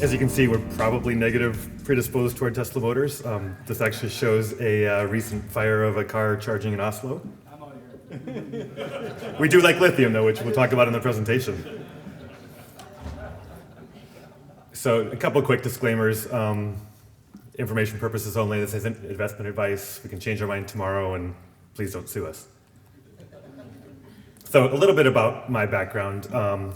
As you can see, we're probably negative predisposed toward Tesla Motors. This actually shows a recent fire of a car charging in Oslo. I'm out of here. We do like lithium, though, which we'll talk about in the presentation. So a couple quick disclaimers. Information purposes only. This isn't investment advice. We can change our mind tomorrow, and please don't sue us. So a little bit about my background.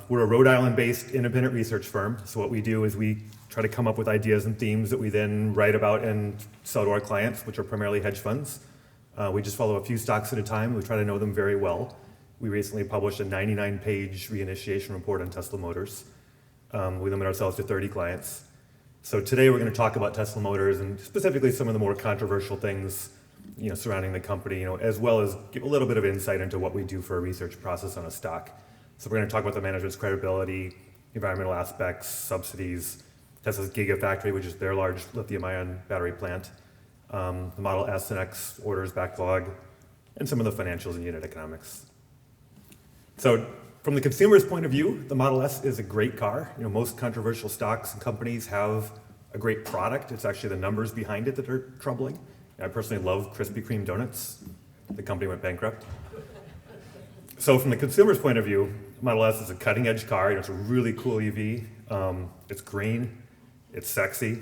We're a Rhode Island-based independent research firm. So what we do is we try to come up with ideas and themes that we then write about and sell to our clients, which are primarily hedge funds. We just follow a few stocks at a time. We try to know them very well. We recently published a 99-page reinitiation report on Tesla Motors. We limit ourselves to 30 clients. So today we're going to talk about Tesla Motors and specifically some of the more controversial things surrounding the company, as well as give a little bit of insight into what we do for a research process on a stock. So we're going to talk about the management's credibility, environmental aspects, subsidies, Tesla's Gigafactory, which is their large lithium-ion battery plant, the Model S and X orders backlog, and some of the financials and unit economics. So from the consumer's point of view, the Model S is a great car. Most controversial stocks and companies have a great product. It's actually the numbers behind it that are troubling. I personally love Krispy Kreme donuts. The company went bankrupt. So from the consumer's point of view, Model S is a cutting-edge car. It's a really cool EV. It's green. It's sexy.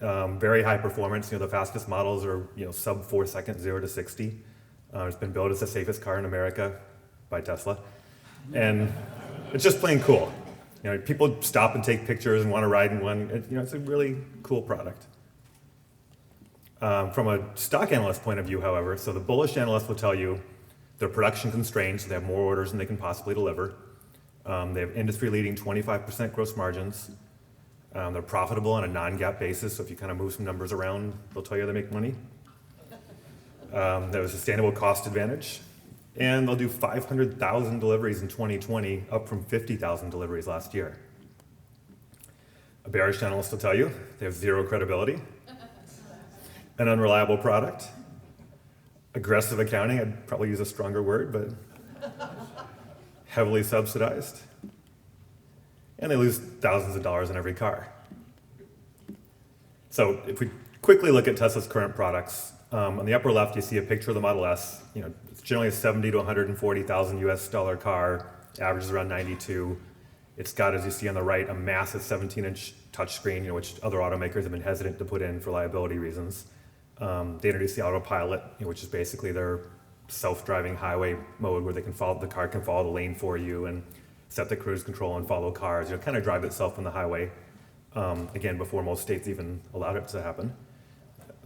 Very high performance. The fastest models are sub 4 seconds, 0 to 60. It's been billed as the safest car in America by Tesla, and it's just plain cool. People stop and take pictures and want to ride in one. It's a really cool product. From a stock analyst point of view, however, so the bullish analyst will tell you they're production constrained, so they have more orders than they can possibly deliver. They have industry-leading 25% gross margins. They're profitable on a non-GAAP basis, so if you kind of move some numbers around, they'll tell you they make money. They have a sustainable cost advantage, and they'll do 500,000 deliveries in 2020, up from 50,000 deliveries last year. A bearish analyst will tell you they have zero credibility, an unreliable product, aggressive accounting, I'd probably use a stronger word, but heavily subsidized, and they lose thousands of dollars on every car. So if we quickly look at Tesla's current products, on the upper left you see a picture of the Model S. It's generally a 70 to 140,000 US dollar car, averages around 92. It's got, as you see on the right, a massive 17-inch touchscreen, which other automakers have been hesitant to put in for liability reasons. They introduced the autopilot, which is basically their self-driving highway mode where the car can follow the lane for you and set the cruise control and follow cars, kind of drive itself on the highway. Again, before most states even allowed it to happen.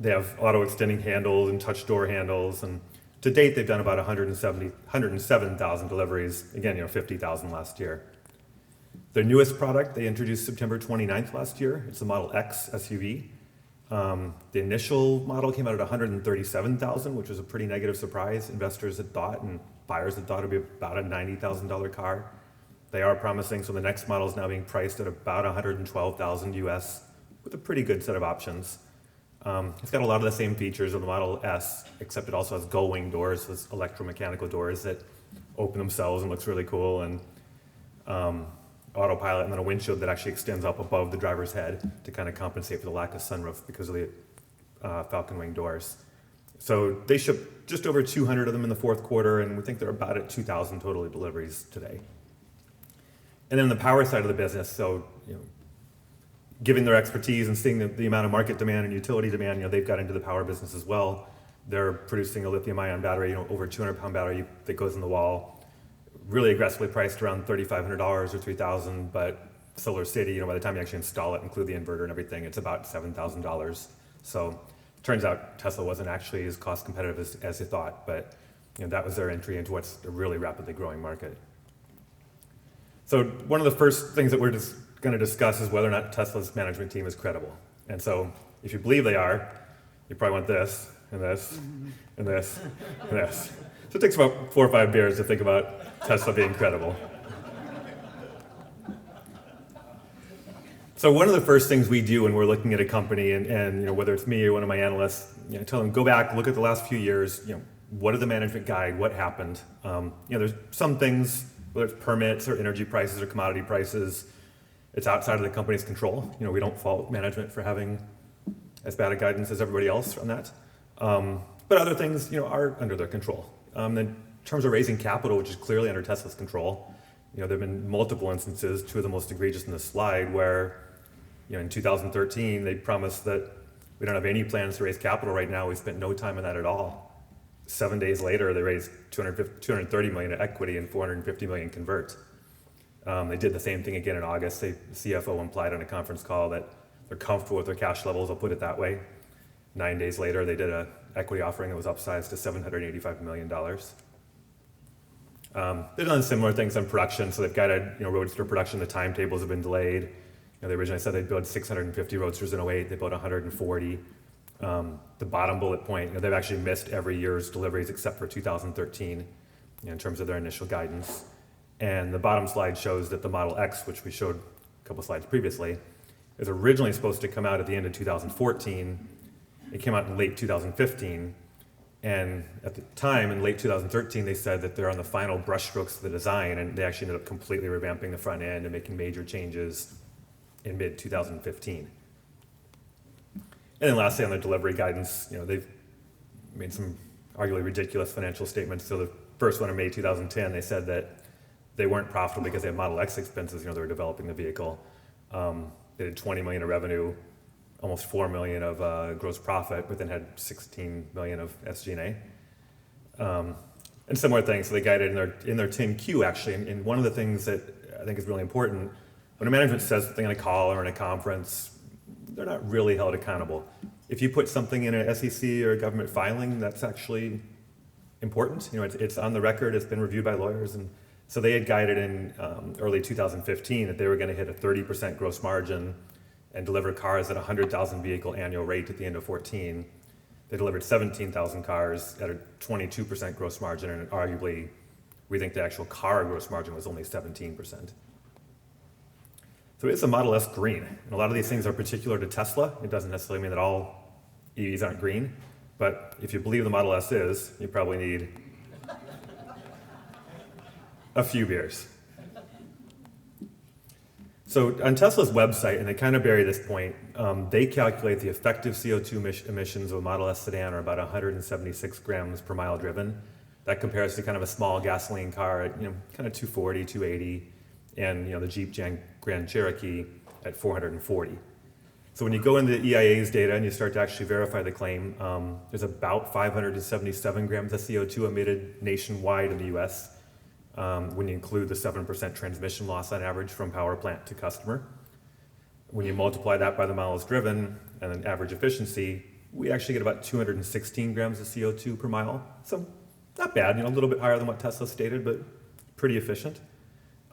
They have auto-extending handles and touch door handles, and to date they've done about 107,000 deliveries, again, 50,000 last year. Their newest product they introduced September 29th last year. It's the Model X SUV. The initial model came out at 137,000, which was a pretty negative surprise. Investors had thought, and buyers had thought it'd be about a $90,000 car. They are promising, so the next model is now being priced at about 112,000 US, with a pretty good set of options. It's got a lot of the same features of the Model S, except it also has gull-wing doors, those electromechanical doors that open themselves and looks really cool, and autopilot, and then a windshield that actually extends up above the driver's head to kind of compensate for the lack of sunroof because of the Falcon Wing doors. So they shipped just over 200 of them in the fourth quarter, and we think they're about at 2,000 total deliveries today. And then the power side of the business, so given their expertise and seeing the amount of market demand and utility demand, they've got into the power business as well. They're producing a lithium-ion battery, over 200-pound battery that goes in the wall, really aggressively priced around $3,500 or $3,000, but Solar City, by the time you actually install it, include the inverter and everything, it's about $7,000. So it turns out Tesla wasn't actually as cost competitive as they thought, but that was their entry into what's a really rapidly growing market. So one of the first things that we're just going to discuss is whether or not Tesla's management team is credible. And so if you believe they are, you probably want this, and this, and this, and this. So it takes about 4 or 5 beers to think about Tesla being credible. So one of the first things we do when we're looking at a company, and whether it's me or one of my analysts, tell them, go back, look at the last few years, what did the management guide, what happened? There's some things, whether it's permits or energy prices or commodity prices, It's outside of the company's control. We don't fault management for having as bad a guidance as everybody else on that. But other things, are under their control. In terms of raising capital, which is clearly under Tesla's control, there have been multiple instances, two of the most egregious in this slide, where in 2013 they promised that we don't have any plans to raise capital right now. We spent no time on that at all. 7 days later, they raised $230 million in equity and $450 million convert. They did the same thing again in August. The CFO implied on a conference call that they're comfortable with their cash levels, I'll put it that way. 9 days later, they did an equity offering that was upsized to $785 million. They've done similar things on production, so they've guided Roadster production. The timetables have been delayed. They originally said they'd build 650 Roadsters in 2008. They built 140. The bottom bullet point, they've actually missed every year's deliveries except for 2013 in terms of their initial guidance. And the bottom slide shows that the Model X, which we showed a couple slides previously, is originally supposed to come out at the end of 2014. It came out in late 2015. And at the time, in late 2013, they said that they're on the final brushstrokes of the design, and they actually ended up completely revamping the front end and making major changes in mid-2015. And then lastly, on the delivery guidance, they've made some arguably ridiculous financial statements. So the first one in May 2010, they said that they weren't profitable because they had Model X expenses. They were developing the vehicle. They did $20 million of revenue, almost $4 million of gross profit, but then had $16 million of SG&A. And similar things. So they guided in their 10Q actually. And one of the things that I think is really important, when a management says something on a call or in a conference, they're not really held accountable. If you put something in an SEC or a government filing, that's actually important. It's on the record. It's been reviewed by lawyers, and so they had guided in early 2015 that they were going to hit a 30% gross margin and deliver cars at 100,000 vehicle annual rate at the end of 14. They delivered 17,000 cars at a 22% gross margin, and arguably, we think the actual car gross margin was only 17%. So it's a Model S green. And a lot of these things are particular to Tesla. It doesn't necessarily mean that all EVs aren't green, but if you believe the Model S is, you probably need a few beers. So on Tesla's website, and they kind of bury this point, they calculate the effective CO2 emissions of a Model S sedan are about 176 grams per mile driven. That compares to kind of a small gasoline car at kind of 240, 280, and the Jeep Grand Cherokee at 440. So when you go into the EIA's data and you start to actually verify the claim, there's about 577 grams of CO2 emitted nationwide in the US when you include the 7% transmission loss on average from power plant to customer. When you multiply that by the miles driven and then average efficiency, we actually get about 216 grams of CO2 per mile. So not bad, a little bit higher than what Tesla stated, but pretty efficient.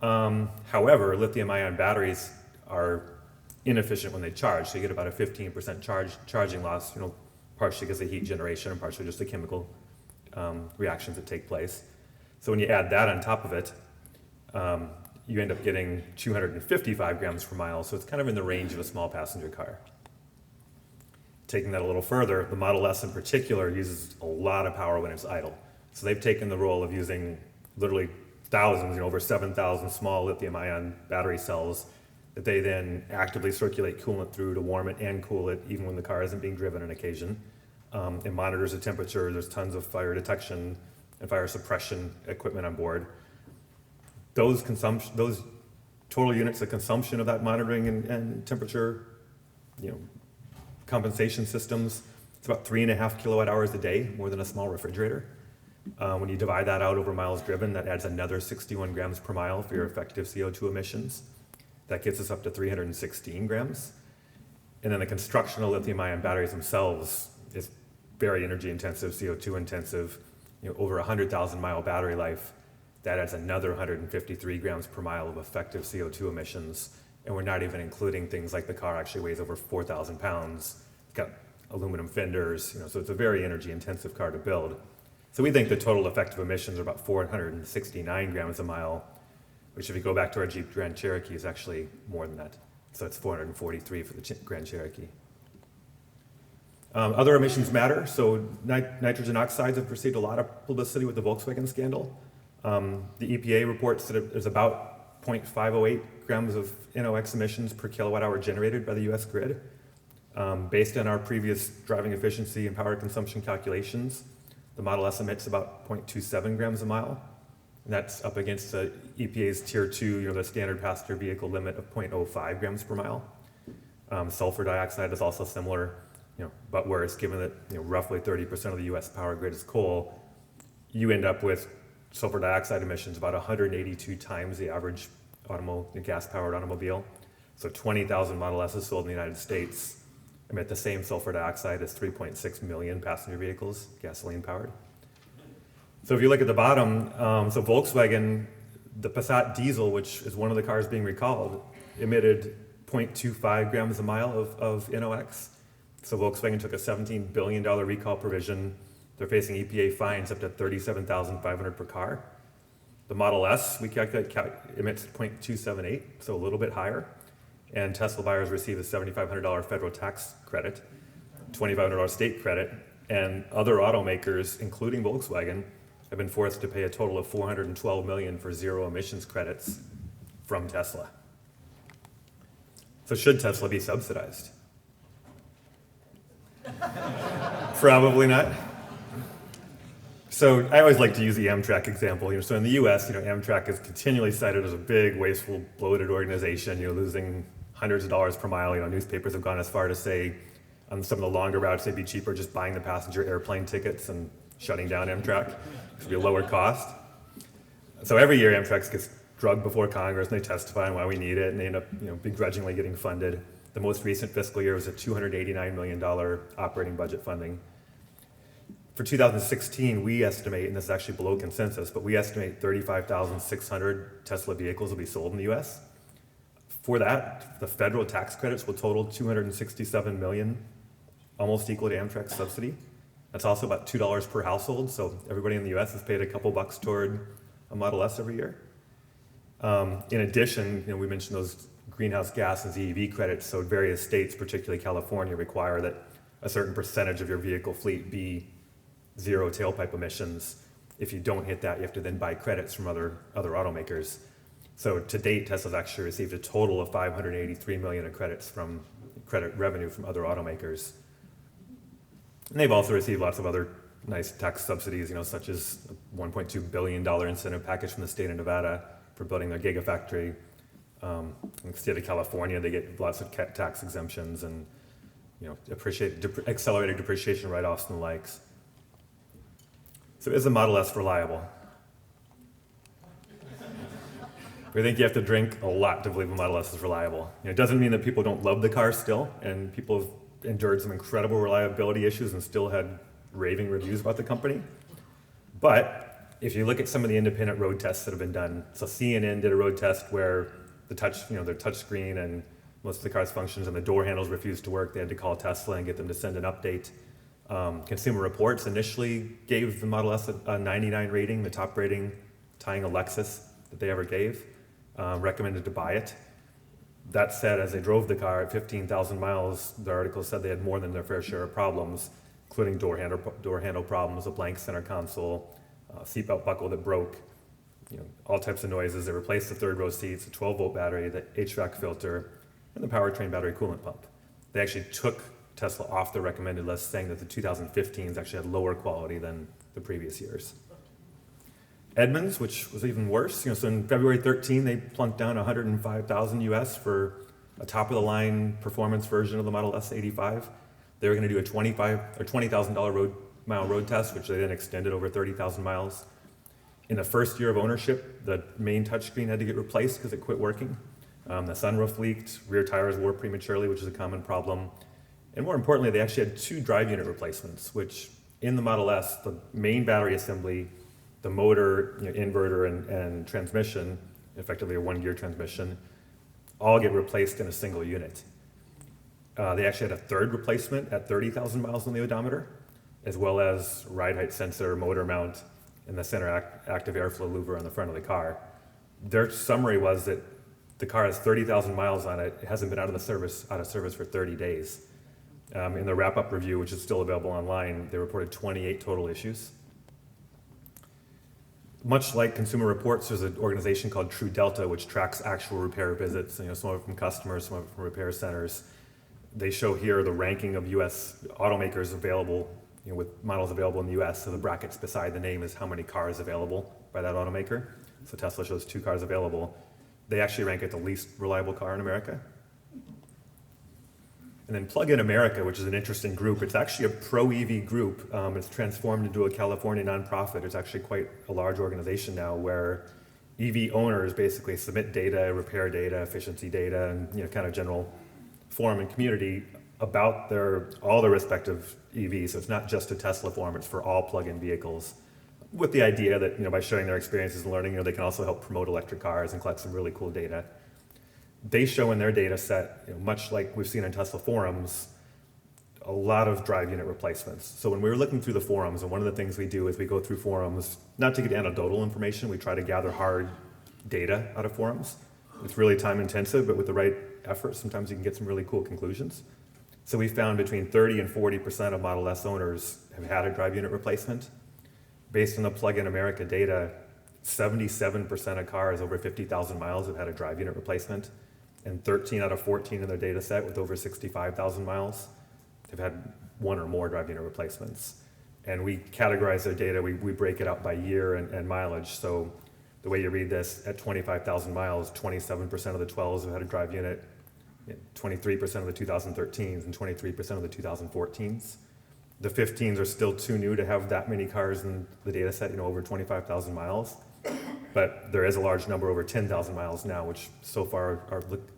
However, lithium-ion batteries are inefficient when they charge, so you get about a 15% charging loss, partially because of heat generation and partially just the chemical reactions that take place. So when you add that on top of it, you end up getting 255 grams per mile, so it's kind of in the range of a small passenger car. Taking that a little further, the Model S in particular uses a lot of power when it's idle. So they've taken the role of using literally thousands, over 7,000 small lithium-ion battery cells that they then actively circulate coolant through to warm it and cool it, even when the car isn't being driven on occasion. It monitors the temperature. There's tons of fire detection and fire suppression equipment on board. Those total units of consumption of that monitoring and temperature, compensation systems, it's about 3.5 kilowatt hours a day, more than a small refrigerator. When you divide that out over miles driven, that adds another 61 grams per mile for your effective CO2 emissions. That gets us up to 316 grams. And then the construction of lithium-ion batteries themselves is very energy intensive, CO2 intensive, over 100,000 mile battery life. That adds another 153 grams per mile of effective CO2 emissions. And we're not even including things like the car actually weighs over 4,000 pounds. It's got aluminum fenders, so it's a very energy intensive car to build. So we think the total effective emissions are about 469 grams a mile, which if you go back to our Jeep Grand Cherokee is actually more than that. So it's 443 for the Grand Cherokee. Other emissions matter. So nitrogen oxides have received a lot of publicity with the Volkswagen scandal. The EPA reports that there's about 0.508 grams of NOx emissions per kilowatt hour generated by the US grid. Based on our previous driving efficiency and power consumption calculations, the Model S emits about 0.27 grams a mile. And that's up against the EPA's Tier 2, the standard passenger vehicle limit of 0.05 grams per mile. Sulfur dioxide is also similar, but whereas given that roughly 30% of the US power grid is coal, you end up with sulfur dioxide emissions about 182 times the average gas-powered automobile. So 20,000 Model S's sold in the United States emit the same sulfur dioxide as 3.6 million passenger vehicles, gasoline-powered. So if you look at the bottom, so Volkswagen, the Passat diesel, which is one of the cars being recalled, emitted 0.25 grams a mile of NOx. So Volkswagen took a $17 billion recall provision. They're facing EPA fines up to $37,500 per car. The Model S, we calculate, emits 0.278, so a little bit higher. And Tesla buyers receive a $7,500 federal tax credit, $2,500 state credit, and other automakers, including Volkswagen, have been forced to pay a total of $412 million for zero emissions credits from Tesla. So should Tesla be subsidized? Probably not. So I always like to use the Amtrak example. So in the US, Amtrak is continually cited as a big, wasteful, bloated organization, losing hundreds of dollars per mile. Newspapers have gone as far to say on some of the longer routes, it'd be cheaper just buying the passenger airplane tickets and shutting down Amtrak. It would be a lower cost. So every year Amtrak gets drugged before Congress and they testify on why we need it, and they end up begrudgingly getting funded. The most recent fiscal year was a $289 million operating budget funding. For 2016, we estimate, and this is actually below consensus, but we estimate 35,600 Tesla vehicles will be sold in the US. For that, the federal tax credits will total $267 million, almost equal to Amtrak's subsidy. That's also about $2 per household, so everybody in the US has paid a couple bucks toward a Model S every year. In addition, we mentioned those greenhouse gas and ZEV credits, so various states, particularly California, require that a certain percentage of your vehicle fleet be zero tailpipe emissions. If you don't hit that, you have to then buy credits from other automakers. So to date, Tesla's actually received a total of $583 million of credit revenue from other automakers. And they've also received lots of other nice tax subsidies, such as a $1.2 billion incentive package from the state of Nevada for building their Gigafactory. In the state of California, they get lots of tax exemptions and accelerated depreciation write-offs and the likes. So is the Model S reliable? We think you have to drink a lot to believe a Model S is reliable. It doesn't mean that people don't love the car still, and people have endured some incredible reliability issues and still had raving reviews about the company. But if you look at some of the independent road tests that have been done, so CNN did a road test where their touch screen and most of the car's functions and the door handles refused to work. They had to call Tesla and get them to send an update. Consumer Reports initially gave the Model S a 99 rating, the top rating tying a Lexus that they ever gave, recommended to buy it. That said, as they drove the car at 15,000 miles, the article said they had more than their fair share of problems, including door handle problems, a blank center console, seatbelt buckle that broke, all types of noises. They replaced the third row seats, a 12-volt battery, the HVAC filter, and the powertrain battery coolant pump. They actually took Tesla off the recommended list, saying that the 2015s actually had lower quality than the previous years. Edmunds, which was even worse, so in February 13, they plunked down $105,000 US for a top-of-the-line performance version of the Model S 85. They were going to do a $20,000 mile road test, which they then extended over 30,000 miles. In the first year of ownership, the main touchscreen had to get replaced because it quit working. The sunroof leaked, rear tires wore prematurely, which is a common problem. And more importantly, they actually had 2 drive unit replacements, which in the Model S, the main battery assembly, the motor, inverter, and transmission, effectively a one-gear transmission, all get replaced in a single unit. They actually had a third replacement at 30,000 miles on the odometer, as well as ride height sensor, motor mount, and the center active airflow louver on the front of the car. Their summary was that the car has 30,000 miles on it. It hasn't been out of service for 30 days. In the wrap-up review, which is still available online, they reported 28 total issues. Much like Consumer Reports, there's an organization called True Delta, which tracks actual repair visits, some of it from customers, some of it from repair centers. They show here the ranking of US automakers available, with models available in the US. So the brackets beside the name is how many cars available by that automaker. So Tesla shows 2 cars available. They actually rank it the least reliable car in America. And then Plug-in America, which is an interesting group. It's actually a pro-EV group. It's transformed into a California nonprofit. It's actually quite a large organization now where EV owners basically submit data, repair data, efficiency data, and kind of general forum and community about all their respective EVs. So it's not just a Tesla forum, it's for all plug-in vehicles, with the idea that by sharing their experiences and learning, they can also help promote electric cars and collect some really cool data. They show in their data set, much like we've seen in Tesla forums, a lot of drive unit replacements. So when we were looking through the forums, and one of the things we do is we go through forums, not to get anecdotal information, we try to gather hard data out of forums. It's really time intensive, but with the right effort, sometimes you can get some really cool conclusions. So we found between 30 and 40% of Model S owners have had a drive unit replacement. Based on the Plug-in America data, 77% of cars over 50,000 miles have had a drive unit replacement, and 13 out of 14 in their data set with over 65,000 miles have had 1 or more drive unit replacements. And we categorize their data, we break it out by year and mileage. So the way you read this, at 25,000 miles, 27% of the 12s have had a drive unit, 23% of the 2013s, and 23% of the 2014s. The 15s are still too new to have that many cars in the data set, over 25,000 miles. But there is a large number over 10,000 miles now, which so far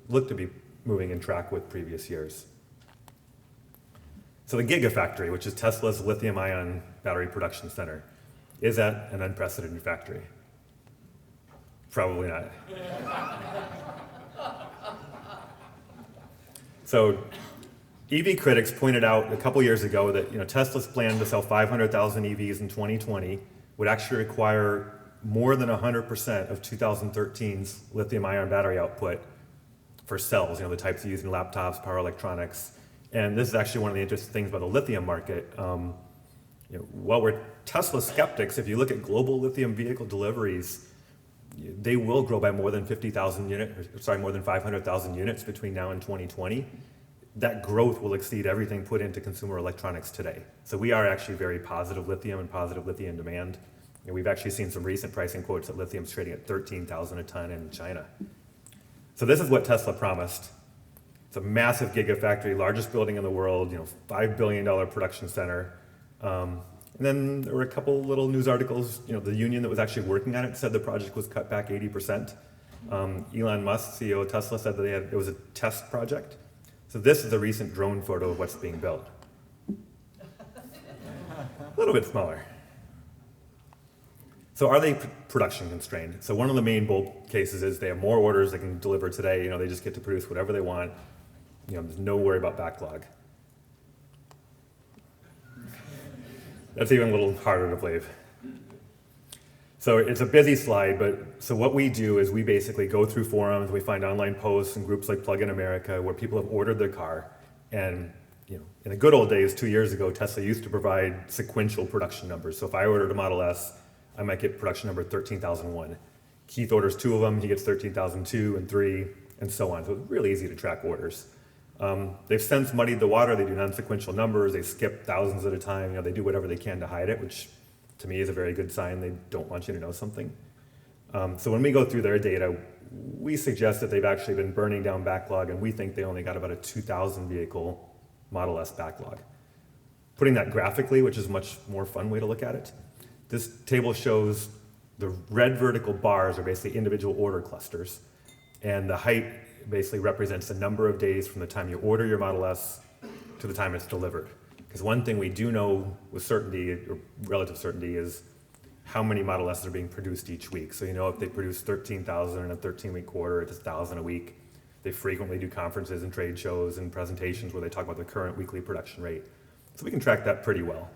look to be moving in track with previous years. So the Gigafactory, which is Tesla's lithium-ion battery production center, is that an unprecedented factory? Probably not. So EV critics pointed out a couple years ago that Tesla's plan to sell 500,000 EVs in 2020 would actually require more than 100% of 2013's lithium-ion battery output for cells, the types used in laptops, power electronics. And this is actually one of the interesting things about the lithium market. While we're Tesla skeptics, if you look at global lithium vehicle deliveries, they will grow by more than 500,000 units between now and 2020. That growth will exceed everything put into consumer electronics today. So we are actually very positive lithium and positive lithium demand. We've actually seen some recent pricing quotes that lithium's trading at 13,000 a ton in China. So this is what Tesla promised. It's a massive gigafactory, largest building in the world, $5 billion production center. And then there were a couple little news articles, the union that was actually working on it said the project was cut back 80%. Elon Musk, CEO of Tesla, said that it was a test project. So this is a recent drone photo of what's being built. A little bit smaller. So are they production constrained? So one of the main bull cases is they have more orders they can deliver today. They just get to produce whatever they want. There's no worry about backlog. That's even a little harder to believe. So it's a busy slide, but so what we do is we basically go through forums, we find online posts and groups like Plug-in America where people have ordered their car. And in the good old days, 2 years ago, Tesla used to provide sequential production numbers. So if I ordered a Model S, I might get production number 13,001. Keith orders 2 of them, he gets 13,002 and 3, and so on. So it's really easy to track orders. They've since muddied the water. They do non-sequential numbers. They skip thousands at a time. They do whatever they can to hide it, which to me is a very good sign. They don't want you to know something. So when we go through their data, we suggest that they've actually been burning down backlog, and we think they only got about a 2,000 vehicle Model S backlog. Putting that graphically, which is a much more fun way to look at it, this table shows the red vertical bars are basically individual order clusters, and the height basically represents the number of days from the time you order your Model S to the time it's delivered. Because one thing we do know with certainty, or relative certainty, is how many Model S's are being produced each week. So if they produce 13,000 in a 13-week quarter, it's 1,000 a week. They frequently do conferences and trade shows and presentations where they talk about the current weekly production rate. So we can track that pretty well.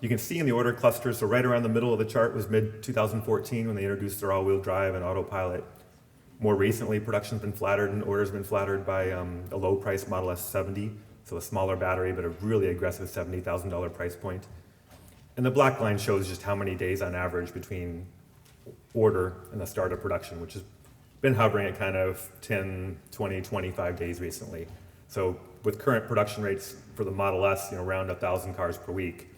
You can see in the order clusters, so right around the middle of the chart was mid-2014 when they introduced their all-wheel drive and autopilot. More recently, production's been flattered and orders have been flattered by a low-price Model S 70, so a smaller battery, but a really aggressive $70,000 price point. And the black line shows just how many days on average between order and the start of production, which has been hovering at kind of 10, 20, 25 days recently. So with current production rates for the Model S, around 1,000 cars per week,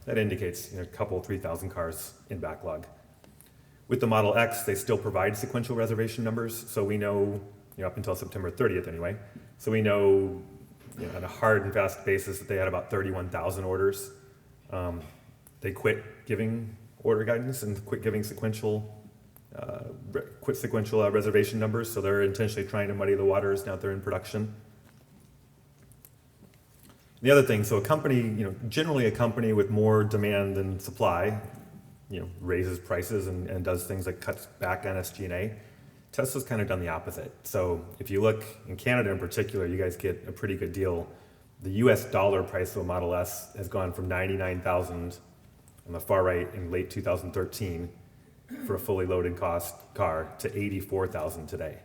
that indicates a couple, 3,000 cars in backlog. With the Model X, they still provide sequential reservation numbers, so we know, up until September 30th anyway, so we know on a hard and fast basis that they had about 31,000 orders. They quit giving order guidance and quit giving sequential reservation numbers, so they're intentionally trying to muddy the waters now that they're in production. The other thing, so a company, generally a company with more demand than supply, raises prices and does things like cuts back on SG&A. Tesla's kind of done the opposite. So if you look in Canada in particular, you guys get a pretty good deal. The US dollar price of a Model S has gone from 99,000 on the far right in late 2013 for a fully loaded cost car to 84,000 today.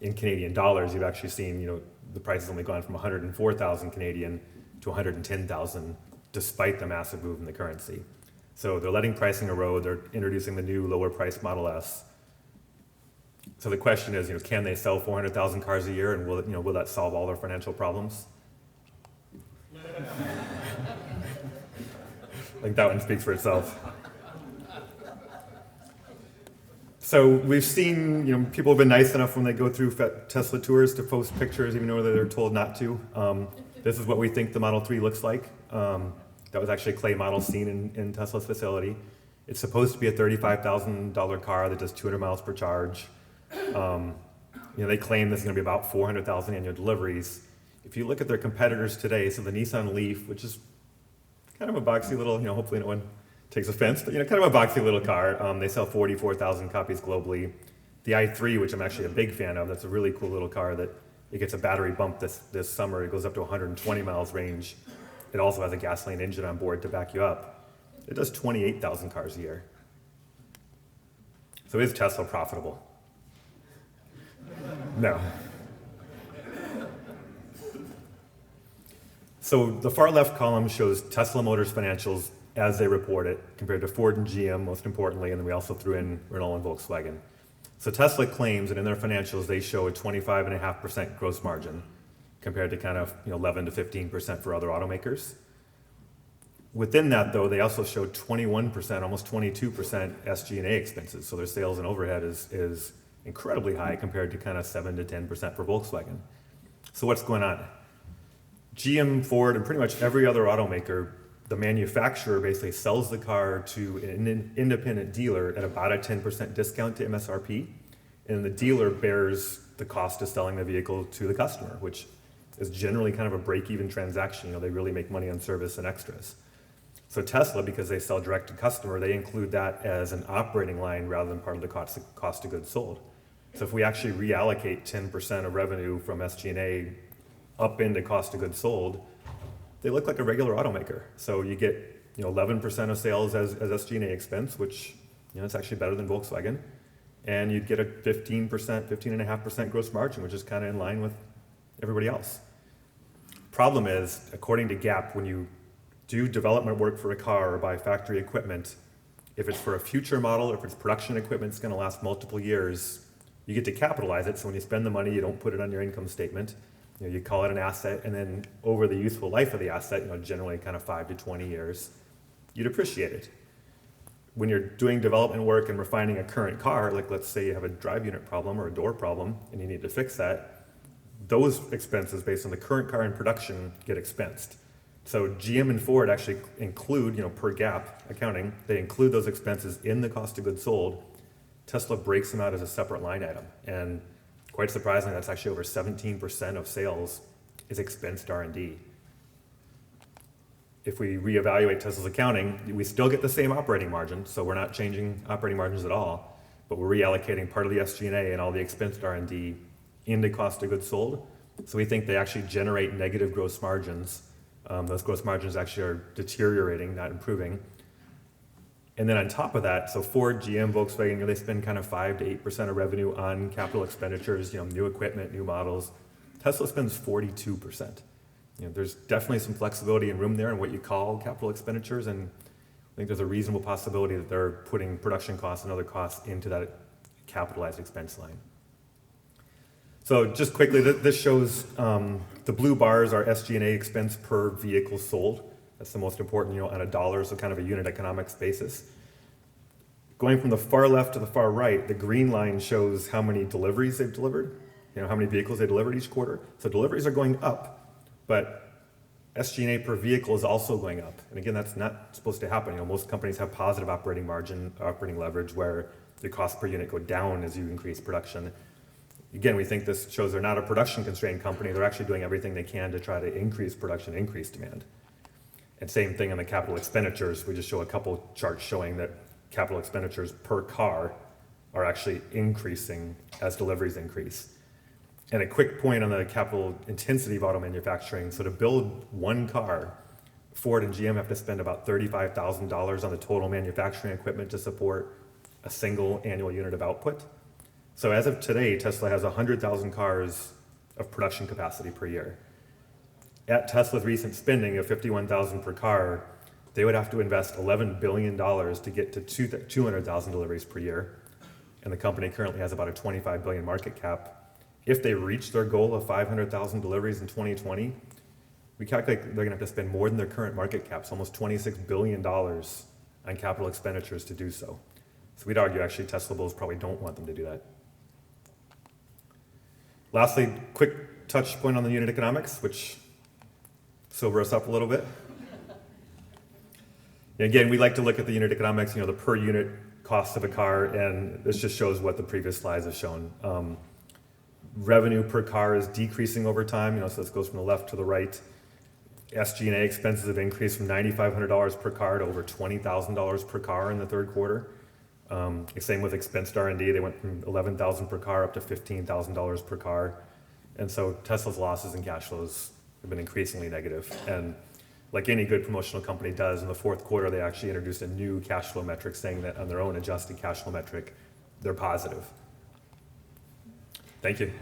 In Canadian dollars, you've actually seen, the price has only gone from 104,000 Canadian to 110,000 despite the massive move in the currency. So they're letting pricing erode, they're introducing the new lower priced Model S. So the question is, can they sell 400,000 cars a year and will that solve all their financial problems? I think that one speaks for itself. So we've seen, people have been nice enough when they go through Tesla tours to post pictures, even though they're told not to. This is what we think the Model 3 looks like. That was actually a clay model seen in Tesla's facility. It's supposed to be a $35,000 car that does 200 miles per charge. They claim this is going to be about 400,000 annual deliveries. If you look at their competitors today, so the Nissan Leaf, which is kind of a boxy little, hopefully no one takes offense, but kind of a boxy little car. They sell 44,000 copies globally. The i3, which I'm actually a big fan of, that's a really cool little car that it gets a battery bump this summer. It goes up to 120 miles range. It also has a gasoline engine on board to back you up. It does 28,000 cars a year. So is Tesla profitable? No. So the far left column shows Tesla Motors financials as they report it, compared to Ford and GM, most importantly, and then we also threw in Renault and Volkswagen. So Tesla claims that in their financials they show a 25.5% gross margin, compared to kind of 11 to 15% for other automakers. Within that, though, they also show 21%, almost 22% SG&A expenses. So their sales and overhead is incredibly high compared to kind of 7 to 10% for Volkswagen. So what's going on? GM, Ford, and pretty much every other automaker, the manufacturer basically sells the car to an independent dealer at about a 10% discount to MSRP, and the dealer bears the cost of selling the vehicle to the customer, which is generally kind of a break-even transaction. They really make money on service and extras. So Tesla, because they sell direct to customer, they include that as an operating line rather than part of the cost of goods sold. So if we actually reallocate 10% of revenue from SG&A up into cost of goods sold, they look like a regular automaker. So you get 11% of sales as SG&A expense, which it's actually better than Volkswagen, and you'd get a 15.5% gross margin, which is kind of in line with everybody else. Problem is, according to Gap, when you do development work for a car or buy factory equipment, if it's for a future model or if it's production equipment that's going to last multiple years, you get to capitalize it. So when you spend the money, you don't put it on your income statement. You call it an asset, and then over the useful life of the asset, generally kind of 5 to 20 years, you depreciate it. When you're doing development work and refining a current car, like let's say you have a drive unit problem or a door problem and you need to fix that, those expenses based on the current car in production get expensed. So GM and Ford actually include, per Gap accounting, they include those expenses in the cost of goods sold. Tesla breaks them out as a separate line item. And quite surprisingly, that's actually over 17% of sales is expensed R&D. If we reevaluate Tesla's accounting, we still get the same operating margin, so we're not changing operating margins at all, but we're reallocating part of the SG&A and all the expensed R&D into cost of goods sold. So we think they actually generate negative gross margins. Those gross margins actually are deteriorating, not improving. And then on top of that, so Ford, GM, Volkswagen, they spend kind of 5 to 8% of revenue on capital expenditures, new equipment, new models. Tesla spends 42%. there's definitely some flexibility and room there in what you call capital expenditures, and I think there's a reasonable possibility that they're putting production costs and other costs into that capitalized expense line. So just quickly, this shows the blue bars are SG&A expense per vehicle sold. That's the most important, on a dollar, so kind of a unit economics basis. Going from the far left to the far right, the green line shows how many deliveries they've delivered, how many vehicles they delivered each quarter. So deliveries are going up, but SG&A per vehicle is also going up. And again, that's not supposed to happen. Most companies have positive operating margin, operating leverage, where the cost per unit go down as you increase production. Again, we think this shows they're not a production constrained company. They're actually doing everything they can to try to increase production, increase demand. And same thing on the capital expenditures. We just show a couple charts showing that capital expenditures per car are actually increasing as deliveries increase. And a quick point on the capital intensity of auto manufacturing. So to build one car, Ford and GM have to spend about $35,000 on the total manufacturing equipment to support a single annual unit of output. So as of today, Tesla has 100,000 cars of production capacity per year. At Tesla's recent spending of $51,000 per car, they would have to invest $11 billion to get to 200,000 deliveries per year. And the company currently has about a $25 billion market cap. If they reach their goal of 500,000 deliveries in 2020, we calculate they're gonna have to spend more than their current market caps, almost $26 billion on capital expenditures to do so. So we'd argue actually Tesla bulls probably don't want them to do that. Lastly, quick touch point on the unit economics, which sober us up a little bit. Again, we like to look at the unit economics, the per unit cost of a car, and this just shows what the previous slides have shown. Revenue per car is decreasing over time, so this goes from the left to the right. SG&A expenses have increased from $9,500 per car to over $20,000 per car in the third quarter. Same with expensed R&D. They went from $11,000 per car up to $15,000 per car. And so Tesla's losses and cash flows have been increasingly negative. And like any good promotional company does, in the fourth quarter, they actually introduced a new cash flow metric saying that on their own adjusted cash flow metric, they're positive. Thank you.